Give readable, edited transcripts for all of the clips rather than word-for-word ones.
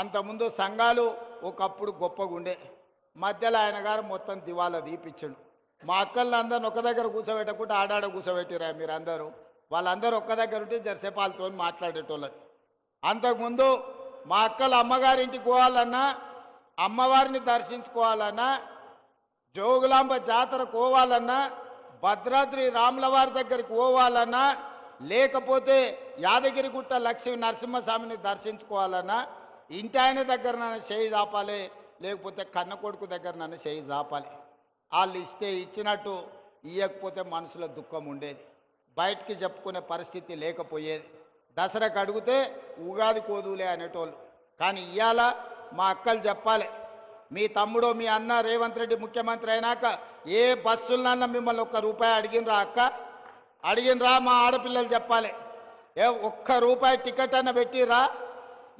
అంతకుముందు సంఘాలు ఒకప్పుడు గొప్పగుండే, మధ్యలో ఆయన గారు మొత్తం దివాలా తీపిచ్చిండు. మా అక్కలందరిని ఒక దగ్గర కూర్చోబెట్టకుండా ఆడాడ కూర్చోబెట్టిరా మీరందరూ. వాళ్ళందరూ ఒక్క దగ్గర ఉంటే జరసేపు వాళ్ళతో మాట్లాడేటోళ్ళని. అంతకుముందు మా అక్కలు అమ్మగారింటికి పోవాలన్నా, అమ్మవారిని దర్శించుకోవాలన్నా, జోగులాంబ జాతర పోవాలన్నా, భద్రాద్రి రాములవారి దగ్గరికి పోవాలన్నా, లేకపోతే యాదగిరిగుట్ట లక్ష్మీ నరసింహస్వామిని దర్శించుకోవాలన్నా ఇంటి ఆయన దగ్గర నన్ను చేయి చాపాలి, లేకపోతే కన్న కొడుకు దగ్గర నన్ను చేయి చాపాలి. వాళ్ళు ఇస్తే ఇచ్చినట్టు, ఇవ్వకపోతే మనసులో దుఃఖం ఉండేది, బయటికి చెప్పుకునే పరిస్థితి లేకపోయేది. దసరాకు అడిగితే ఉగాది కోదులే అనేటోళ్ళు. కానీ ఇవాళ మా అక్కలు చెప్పాలి, మీ తమ్ముడు మీ అన్న రేవంత్ రెడ్డి ముఖ్యమంత్రి అయినాక ఏ బస్సులన్నా మిమ్మల్ని ₹1 అడిగినరా అక్క? అడిగినరా? మా ఆడపిల్లలు చెప్పాలి. ₹1 టికెట్ అన్న పెట్టిరా?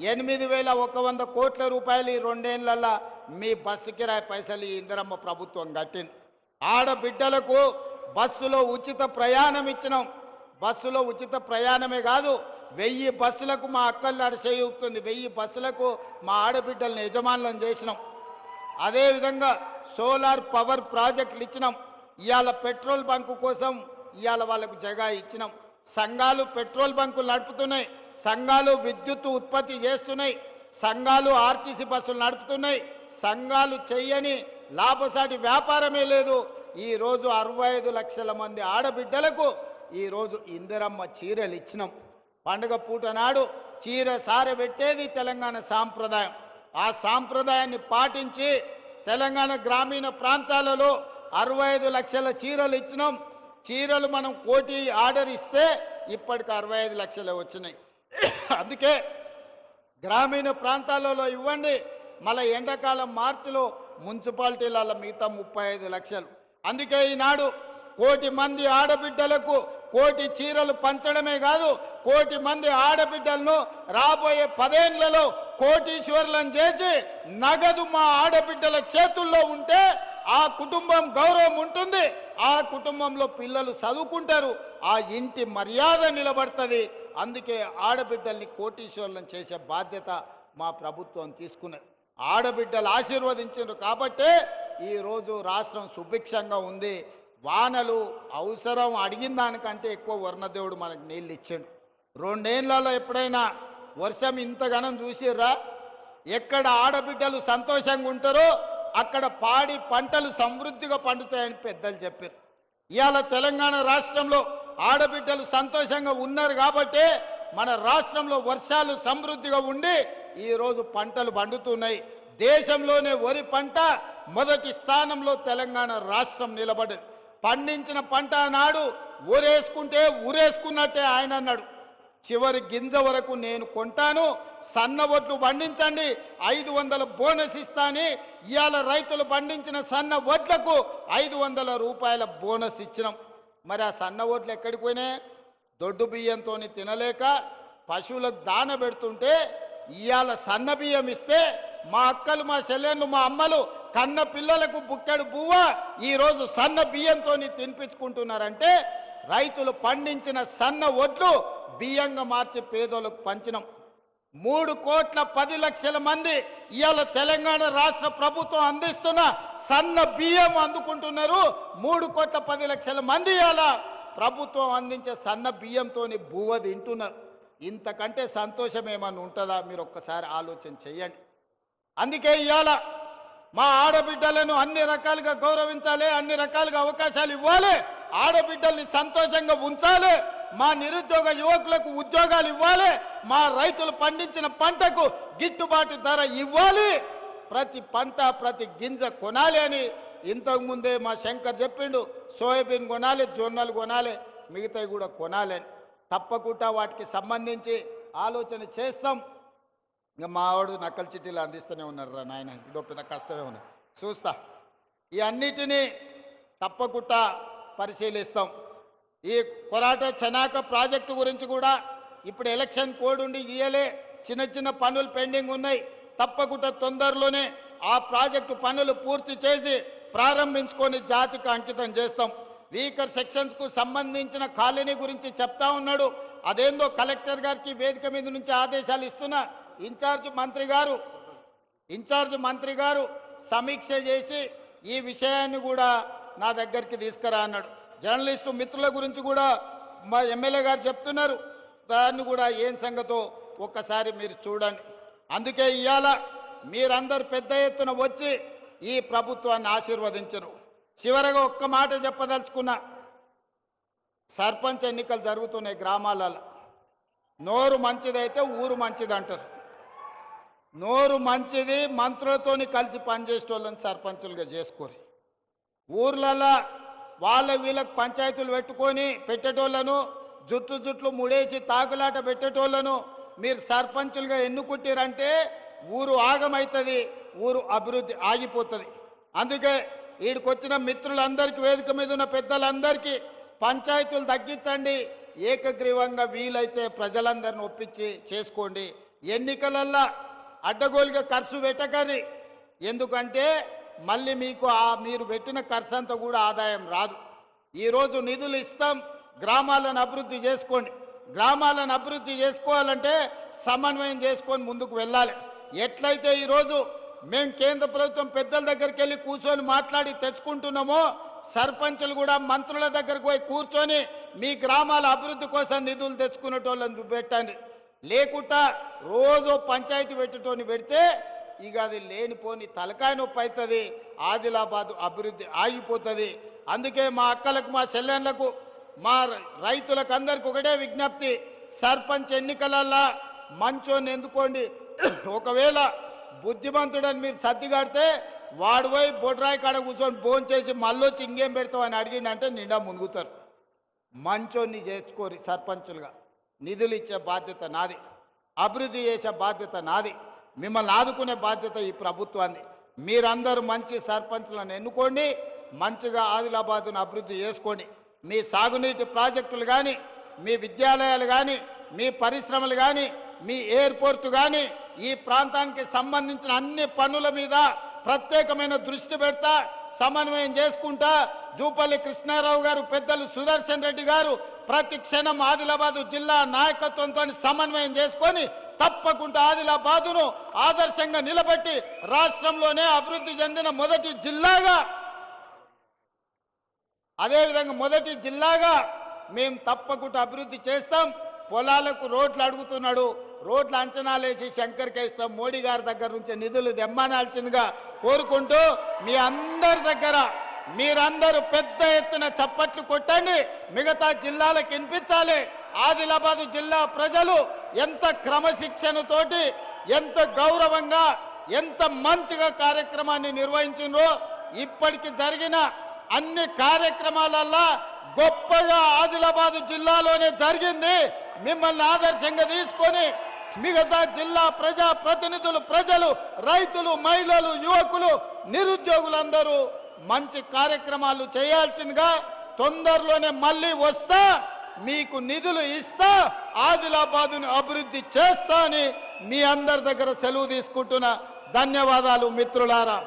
8,100 కోట్ల రూపాయలు ఈ 2 ఏళ్లలో మీ బస్సు కిరాయి పైసలు ఈ ఇందిరమ్మ ప్రభుత్వం కట్టింది. ఆడబిడ్డలకు బస్సులో ఉచిత ప్రయాణం ఇచ్చినాం. బస్సులో ఉచిత ప్రయాణమే కాదు, 1000 బస్సులకు మా అక్కలు నడిచేయుతుంది, 1000 బస్సులకు మా ఆడబిడ్డలను యజమానులను చేసినాం. అదేవిధంగా సోలార్ పవర్ ప్రాజెక్టులు ఇచ్చినాం. ఇవాళ పెట్రోల్ బంకు కోసం ఇవాళ వాళ్ళకు జగా ఇచ్చినాం. సంఘాలు పెట్రోల్ బంకులు నడుపుతున్నాయి, సంఘాలు విద్యుత్ ఉత్పత్తి చేస్తున్నాయి, సంఘాలు ఆర్టీసీ బస్సులు నడుపుతున్నాయి. సంఘాలు చెయ్యని లాభసాటి వ్యాపారమే లేదు. ఈరోజు 65 లక్షల మంది ఆడబిడ్డలకు ఈరోజు ఇందిరమ్మ చీరలు ఇచ్చినాం. పండుగ పూట నాడు చీర సారె పెట్టేది తెలంగాణ సాంప్రదాయం. ఆ సాంప్రదాయాన్ని పాటించి తెలంగాణ గ్రామీణ ప్రాంతాలలో 65 లక్షల చీరలు ఇచ్చినాం. చీరలు మనం 1 కోటి ఆర్డర్ ఇస్తే ఇప్పటికి 65 లక్షలే వచ్చినాయి. అందుకే గ్రామీణ ప్రాంతాలలో ఇవ్వండి. మళ్ళీ ఎండాకాలం మార్చిలో మున్సిపాలిటీలలో మిగతా 35 లక్షలు. అందుకే ఈనాడు 1 కోటి మంది ఆడబిడ్డలకు 1 కోటి చీరలు పంచడమే కాదు, 1 కోటి మంది ఆడబిడ్డలను రాబోయే 10 ఏళ్లలో కోటీశ్వరులను చేసి నగదు మా ఆడబిడ్డల చేతుల్లో ఉంటే ఆ కుటుంబం గౌరవం ఉంటుంది, ఆ కుటుంబంలో పిల్లలు చదువుకుంటారు, ఆ ఇంటి మర్యాద నిలబడుతుంది. అందుకే ఆడబిడ్డల్ని కోటీశ్వరులను చేసే బాధ్యత మా ప్రభుత్వం తీసుకున్నది. ఆడబిడ్డలు ఆశీర్వదించారు కాబట్టే ఈరోజు రాష్ట్రం సుభిక్షంగా ఉంది. వానలు అవసరం అడిగిన దానికంటే ఎక్కువ వర్ణదేవుడు మనకు నీళ్ళు ఇచ్చాడు. 2 ఏళ్లలో ఎప్పుడైనా వర్షం ఇంతగానం చూసిర్రా? ఎక్కడ ఆడబిడ్డలు సంతోషంగా ఉంటారో అక్కడ పాడి పంటలు సమృద్ధిగా పండుతాయని పెద్దలు చెప్పారు. ఇవాళ తెలంగాణ రాష్ట్రంలో ఆడబిడ్డలు సంతోషంగా ఉన్నారు కాబట్టే మన రాష్ట్రంలో వర్షాలు సమృద్ధిగా ఉండి ఈరోజు పంటలు పండుతున్నాయి. దేశంలోనే వరి పంట మొదటి స్థానంలో తెలంగాణ రాష్ట్రం నిలబడింది. పండించిన పంట నాడు ఊరేసుకుంటే ఊరేసుకున్నట్టే ఆయన అన్నాడు. చివరి గింజ వరకు నేను కొంటాను, సన్న ఒడ్లు పండించండి, 500 బోనస్ ఇస్తాని ఇవాళ రైతులు పండించిన సన్న ఒడ్లకు ₹500 బోనస్ ఇచ్చినాం. మరి ఆ సన్న ఒడ్లు ఎక్కడికి పోయినాయి? దొడ్డు బియ్యంతో తినలేక పశువులకు దాన పెడుతుంటే ఇవాళ సన్న బియ్యం ఇస్తే మా అక్కలు, మా చెల్లెళ్ళు, మా అమ్మలు కన్న పిల్లలకు బుక్కెడు బువ్వ ఈరోజు సన్న బియ్యంతో తినిపించుకుంటున్నారంటే రైతులు పండించిన సన్న ఒడ్లు బియ్యంగా మార్చి పేదోళ్ళకు పంచినాం. 3,10,00,000 మంది ఇవాళ తెలంగాణ రాష్ట్ర ప్రభుత్వం అందిస్తున్న సన్న బియ్యం అందుకుంటున్నారు. 3,10,00,000 మంది ఇవాళ ప్రభుత్వం అందించే సన్న బియ్యంతో బువ్వ తింటున్నారు. ఇంతకంటే సంతోషం ఏమన్నా ఉంటుందా? మీరు ఒక్కసారి ఆలోచన చెయ్యండి. అందుకే ఇవాళ మా ఆడబిడ్డలను అన్ని రకాలుగా గౌరవించాలి, అన్ని రకాలుగా అవకాశాలు ఇవ్వాలి, ఆడబిడ్డల్ని సంతోషంగా ఉంచాలి, మా నిరుద్యోగ యువకులకు ఉద్యోగాలు ఇవ్వాలి, మా రైతులు పండించిన పంటకు గిట్టుబాటు ధర ఇవ్వాలి, ప్రతి పంట ప్రతి గింజ కొనాలి అని ఇంతకుముందే మా శంకర్ చెప్పిండు. సోయాబీన్ కొనాలి, జొన్నలు కొనాలి, మిగతావి కూడా కొనాలి అని. తప్పకుండా వాటికి సంబంధించి ఆలోచన చేస్తాం. ఇంకా మావాడు నక్కల చిట్టీలు అందిస్తూనే ఉన్నారు రా నాయన, ఇదో పెద్ద కష్టమే ఉన్నది. చూస్తా, ఈ అన్నిటినీ తప్పకుండా పరిశీలిస్తాం. ఈ కొరాట చనాక ప్రాజెక్టు గురించి కూడా ఇప్పుడు ఎలక్షన్ కోడ్ ఉండి ఇయ్యలే, చిన్న చిన్న పనులు పెండింగ్ ఉన్నాయి. తప్పకుండా తొందరలోనే ఆ ప్రాజెక్టు పనులు పూర్తి చేసి ప్రారంభించుకొని జాతికి అంకితం చేస్తాం. వీకర్ సెక్షన్స్కు సంబంధించిన కాలనీ గురించి చెప్తా ఉన్నాడు. అదేందో కలెక్టర్ గారికి వేదిక మీద నుంచి ఆదేశాలు ఇస్తున్నా. ఇన్ఛార్జ్ మంత్రి గారు ఇన్ఛార్జ్ మంత్రి గారు సమీక్ష చేసి ఈ విషయాన్ని కూడా నా దగ్గరికి తీసుకురా అన్నాడు. జర్నలిస్టు మిత్రుల గురించి కూడా మా ఎమ్మెల్యే గారు చెప్తున్నారు, దాన్ని కూడా ఏం సంగతో ఒక్కసారి మీరు చూడండి. అందుకే ఇవాళ మీరందరూ పెద్ద ఎత్తున వచ్చి ఈ ప్రభుత్వాన్ని ఆశీర్వదించరు. చివరగా ఒక్క మాట చెప్పదలుచుకున్నా, సర్పంచ్ ఎన్నికలు జరుగుతున్నాయి గ్రామాలలో. నోరు మంచిదైతే ఊరు మంచిది అంటారు. నోరు మంచిది మంత్రులతోని కలిసి పనిచేసేటోళ్ళని సర్పంచులుగా చేసుకోరు. ఊర్లలో వాళ్ళ వీళ్ళకి పంచాయతీలు పెట్టుకొని పెట్టేటోళ్లను, జుట్లు ముడేసి తాకులాట పెట్టేటోళ్లను మీరు సర్పంచులుగా ఎన్నుకుంటారంటే ఊరు ఆగమవుతుంది, ఊరు అభివృద్ధి ఆగిపోతుంది. అందుకే వీడికొచ్చిన మిత్రులందరికీ, వేదిక మీద ఉన్న పెద్దలందరికీ పంచాయతీలు తగ్గించండి, ఏకగ్రీవంగా వీలైతే ప్రజలందరిని ఒప్పించి చేసుకోండి. ఎన్నికలల్లో అడ్డగోలుగా ఖర్చు పెట్టకండి. ఎందుకంటే మళ్ళీ మీకు మీరు పెట్టిన ఖర్చు అంతా కూడా ఆదాయం రాదు. ఈరోజు నిధులు ఇస్తాం, గ్రామాలను అభివృద్ధి చేసుకోండి. గ్రామాలను అభివృద్ధి చేసుకోవాలంటే సమన్వయం చేసుకొని ముందుకు వెళ్ళాలి. ఎట్లయితే ఈరోజు మేము కేంద్ర ప్రభుత్వం పెద్దల దగ్గరికి వెళ్ళి కూర్చొని మాట్లాడి తెచ్చుకుంటున్నామో, సర్పంచులు కూడా మంత్రుల దగ్గరకు పోయి కూర్చొని మీ గ్రామాల అభివృద్ధి కోసం నిధులు తెచ్చుకునేటోళ్ళని పెట్టండి. లేకుండా రోజు పంచాయతీ పెట్టేటోని పెడితే ఇక అది లేనిపోని తలకాయ నొప్పి అవుతుంది, ఆదిలాబాద్ అభివృద్ధి ఆగిపోతుంది. అందుకే మా అక్కలకు, మా చెల్లెళ్లకు, మా రైతులకు అందరికి ఒకటే విజ్ఞప్తి, సర్పంచ్ ఎన్నికలల్లా మంచోని ఎందుకోండి. ఒకవేళ బుద్ధిమంతుడని మీరు సర్దిగాడితే వాడు పోయి బొడ్రాయి కాడ కూర్చొని ఫోన్ చేసి మళ్ళొచ్చి ఇంకేం పెడతామని అడిగిందంటే నిండా మునుగుతారు. మంచోన్ని చేసుకోరి సర్పంచులుగా. నిధులు ఇచ్చే బాధ్యత నాది, అభివృద్ధి చేసే బాధ్యత నాది, మిమ్మల్ని ఆదుకునే బాధ్యత ఈ ప్రభుత్వాన్ని. మీరందరూ మంచి సర్పంచులను ఎన్నుకోండి, మంచిగా ఆదిలాబాదును అభివృద్ధి చేసుకోండి. మీ సాగునీటి ప్రాజెక్టులు కానీ, మీ విద్యాలయాలు కానీ, మీ పరిశ్రమలు కానీ, మీ ఎయిర్పోర్ట్ కానీ, ఈ ప్రాంతానికి సంబంధించిన అన్ని పనుల మీద ప్రత్యేకమైన దృష్టి పెడతా, సమన్వయం చేసుకుంటా. జూపల్లి కృష్ణారావు గారు, పెద్దలు సుదర్శన్ రెడ్డి గారు ప్రతి క్షణం ఆదిలాబాదు జిల్లా నాయకత్వంతో సమన్వయం చేసుకొని తప్పకుండా ఆదిలాబాదును ఆదర్శంగా నిలబెట్టి రాష్ట్రంలోనే అభివృద్ధి చెందిన మొదటి జిల్లాగా, అదేవిధంగా మొదటి జిల్లాగా మేము తప్పకుండా అభివృద్ధి చేస్తాం. పొలాలకు రోడ్లు అడుగుతున్నాడు, రోడ్లు అంచనాలేసి శంకర్కి ఇస్తాం. మోడీ గారి దగ్గర నుంచి నిధులు తెమ్మనాల్సిందిగా కోరుకుంటూ మీ అందరి దగ్గర మీరందరూ పెద్ద ఎత్తున చప్పట్లు కొట్టండి, మిగతా జిల్లాలకు వినిపించాలి. ఆదిలాబాదు జిల్లా ప్రజలు ఎంత క్రమశిక్షణతోటి, ఎంత గౌరవంగా, ఎంత మంచిగా కార్యక్రమాన్ని నిర్వహించిండ్రో, ఇప్పటికి జరిగిన అన్ని కార్యక్రమాలల్లో గొప్పగా ఆదిలాబాదు జిల్లాలోనే జరిగింది. మిమ్మల్ని ఆదర్శంగా తీసుకొని మిగతా జిల్లా ప్రజా ప్రతినిధులు, ప్రజలు, రైతులు, మహిళలు, యువకులు, నిరుద్యోగులందరూ మంచి కార్యక్రమాలు చేయాల్సిందిగా తొందరలోనే మళ్ళీ వస్తా, మీకు నిధులు ఇస్తా, ఆదిలాబాదును అభివృద్ధి చేస్తా అని మీ అందరి దగ్గర సెలవు తీసుకుంటున్నా. ధన్యవాదాలు మిత్రులారా.